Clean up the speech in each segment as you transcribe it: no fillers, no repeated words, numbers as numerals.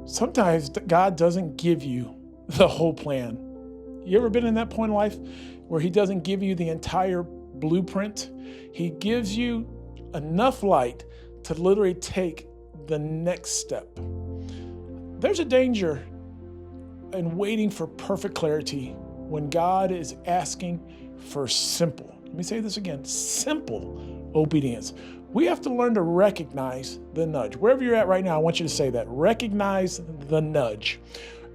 Sometimes God doesn't give you the whole plan. You ever been in that point in life where he doesn't give you the entire blueprint? He gives you enough light to literally take the next step. There's a danger in waiting for perfect clarity when God is asking for simple. Let me say this again, simple obedience. We have to learn to recognize the nudge. Wherever you're at right now, I want you to say that. Recognize the nudge.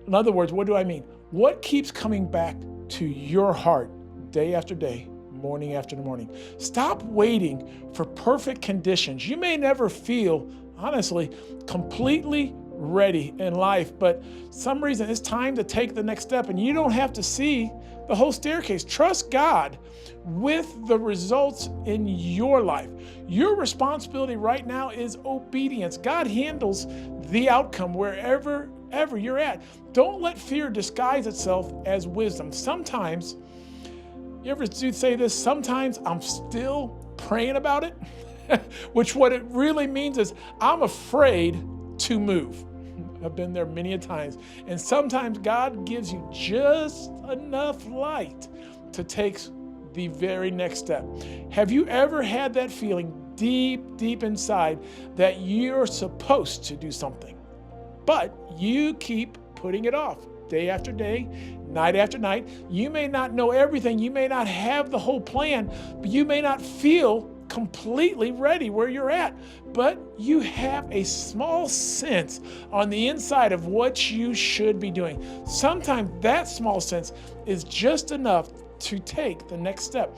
In other words, what do I mean? What keeps coming back to your heart day after day, morning after morning? Stop waiting for perfect conditions. You may never feel, honestly, completely ready in life, but some reason it's time to take the next step, and you don't have to see the whole staircase. Trust God with the results in your life. Your responsibility right now is obedience. God handles the outcome wherever you're at. Don't let fear disguise itself as wisdom. Sometimes, you ever do say this? Sometimes I'm still praying about it, which what it really means is I'm afraid to move. I've been there many a times. And sometimes God gives you just enough light to take the very next step. Have you ever had that feeling deep inside that you're supposed to do something, but you keep putting it off day after day, night after night? You may not know everything. You may not have the whole plan, but you may not feel completely ready where you're at, but you have a small sense on the inside of what you should be doing. Sometimes that small sense is just enough to take the next step.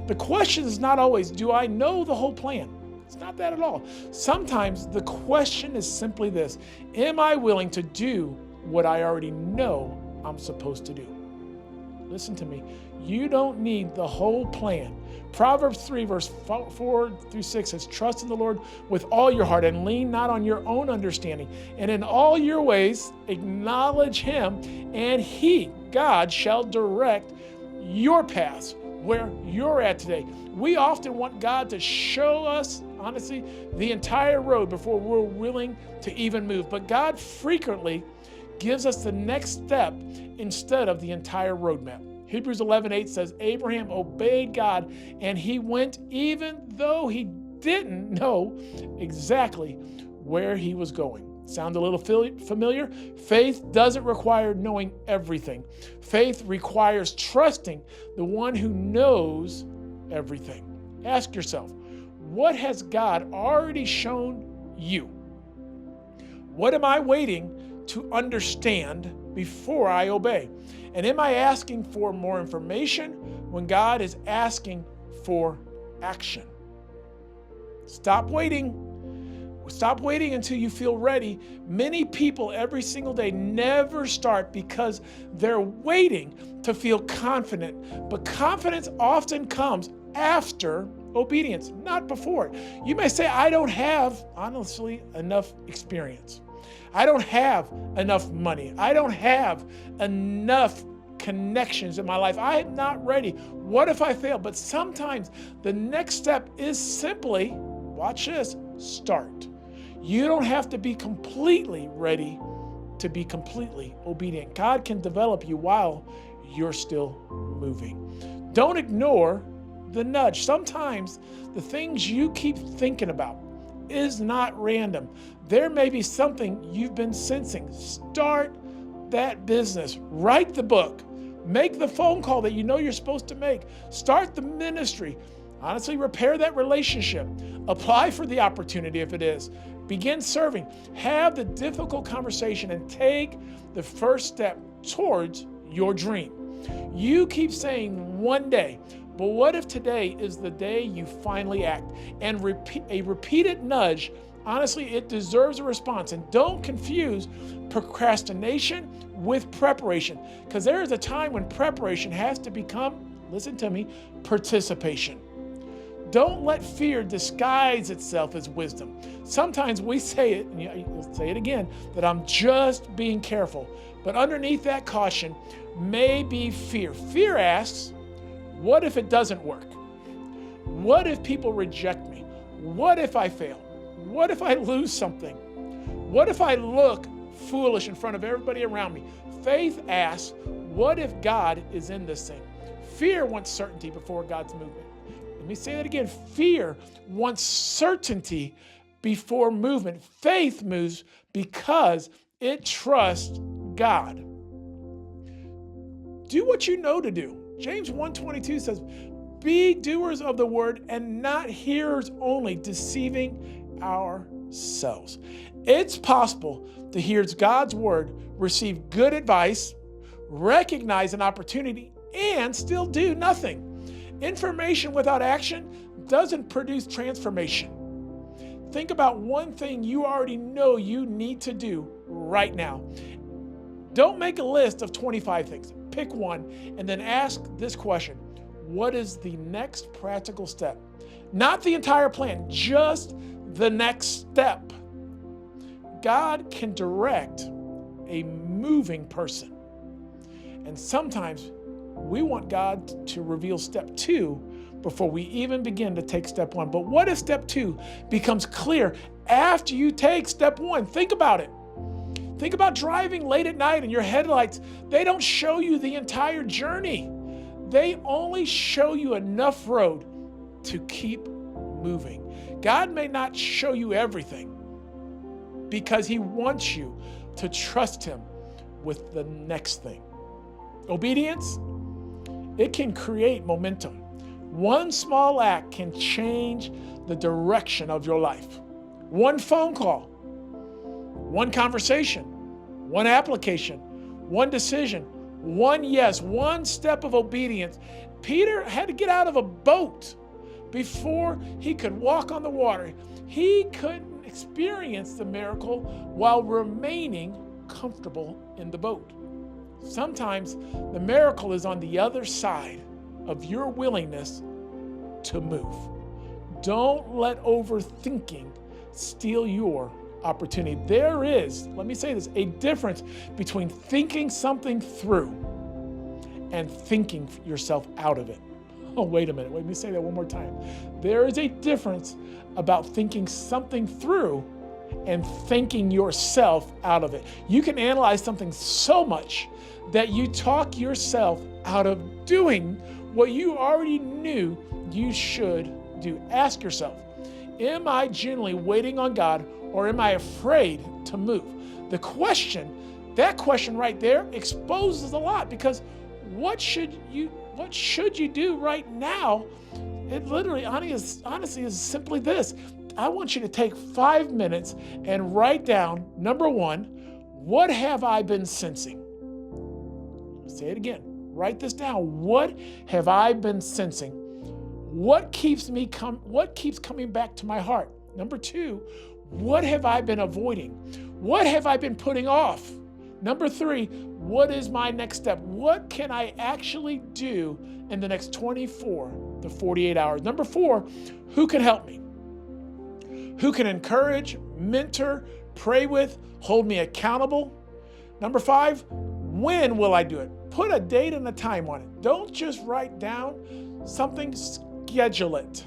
The question is not always, do I know the whole plan? It's not that at all. Sometimes the question is simply this: am I willing to do what I already know I'm supposed to do? Listen to me. You don't need the whole plan. Proverbs 3 verse 4 through 6 says, trust in the Lord with all your heart and lean not on your own understanding. And in all your ways acknowledge him, and he, God, shall direct your paths where you're at today. We often want God to show us, honestly, the entire road before we're willing to even move. But God frequently gives us the next step instead of the entire roadmap. Hebrews 11:8 says, Abraham obeyed God and he went even though he didn't know exactly where he was going. Sound a little familiar? Faith doesn't require knowing everything. Faith requires trusting the one who knows everything. Ask yourself, what has God already shown you? What am I waiting to understand before I obey? And am I asking for more information when God is asking for action? Stop waiting. Stop waiting until you feel ready. Many people every single day never start because they're waiting to feel confident. But confidence often comes after obedience, not before. You may say, I don't have, honestly, enough experience. I don't have enough money. I don't have enough connections in my life. I am not ready. What if I fail? But sometimes the next step is simply, watch this, start. You don't have to be completely ready to be completely obedient. God can develop you while you're still moving. Don't ignore the nudge. Sometimes the things you keep thinking about is not random. There may be something you've been sensing. Start that business. Write the book. Make the phone call that you know you're supposed to make. Start the ministry. Honestly, repair that relationship. Apply for the opportunity if it is. Begin serving. Have the difficult conversation and take the first step towards your dream. You keep saying one day, but what if today is the day you finally act? And a repeated nudge, honestly, it deserves a response. And don't confuse procrastination with preparation, because there is a time when preparation has to become, listen to me, participation. Don't let fear disguise itself as wisdom. Sometimes we say it, and you'll say it again, that I'm just being careful. But underneath that caution may be fear. Fear asks, what if it doesn't work? What if people reject me? What if I fail? What if I lose something? What if I look foolish in front of everybody around me. Faith asks, what if God is in this thing? Fear wants certainty before God's movement. Let me say that again. Fear wants certainty before movement. Faith moves because it trusts God. Do what you know to do. James 1:22 says, be doers of the word and not hearers only, deceiving ourselves. It's possible to hear God's word, receive good advice, recognize an opportunity, and still do nothing. Information without action doesn't produce transformation. Think about one thing you already know you need to do right now. Don't make a list of 25 things. Pick one and then ask this question. What is the next practical step? Not the entire plan, just the next step. God can direct a moving person. And sometimes we want God to reveal step 2 before we even begin to take step 1. But what if step 2 becomes clear after you take step 1? Think about it. Think about driving late at night and your headlights. They don't show you the entire journey. They only show you enough road to keep moving. God may not show you everything because He wants you to trust Him with the next thing. Obedience, it can create momentum. One small act can change the direction of your life. One phone call, one conversation, one application, one decision, one yes, one step of obedience. Peter had to get out of a boat before he could walk on the water. He couldn't experience the miracle while remaining comfortable in the boat. Sometimes the miracle is on the other side of your willingness to move. Don't let overthinking steal your opportunity. There is, let me say this, a difference between thinking something through and thinking yourself out of it. Oh, wait a minute. Let me say that one more time. There is a difference about thinking something through and thinking yourself out of it. You can analyze something so much that you talk yourself out of doing what you already knew you should do. Ask yourself, am I genuinely waiting on God, or am I afraid to move? That question right there exposes a lot, because what should you do right now? It literally, honestly, is simply this. I want you to take 5 minutes and write down, number 1, what have I been sensing? Say it again. Write this down. What have I been sensing? What keeps coming back to my heart? Number 2, what have I been avoiding? What have I been putting off? Number 3, what is my next step? What can I actually do in the next 24 to 48 hours? Number 4, who can help me? Who can encourage, mentor, pray with, hold me accountable? Number 5, when will I do it? Put a date and a time on it. Don't just write down something, schedule it.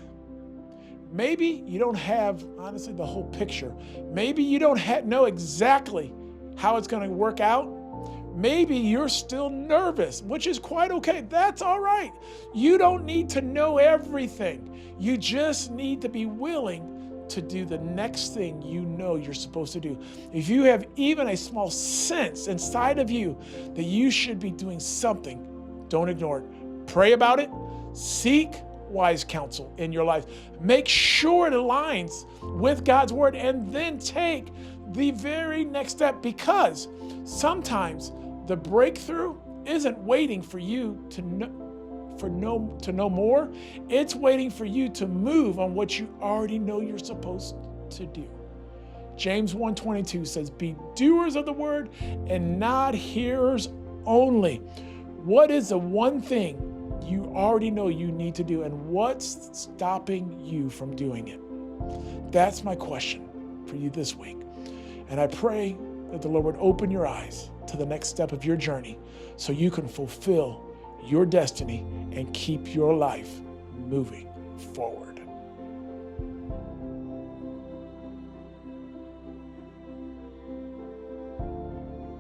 Maybe you don't have, honestly, the whole picture. Maybe you don't know exactly how it's going to work out. Maybe you're still nervous, which is quite okay. That's all right. You don't need to know everything. You just need to be willing to do the next thing you know you're supposed to do. If you have even a small sense inside of you that you should be doing something, don't ignore it. Pray about it. Seek wise counsel in your life. Make sure it aligns with God's word, and then take the very next step, because sometimes the breakthrough isn't waiting for you to know more. It's waiting for you to move on what you already know you're supposed to do. James 1:22 says, be doers of the word and not hearers only. What is the one thing you already know you need to do, and what's stopping you from doing it? That's my question for you this week. And I pray that the Lord would open your eyes to the next step of your journey so you can fulfill your destiny and keep your life moving forward.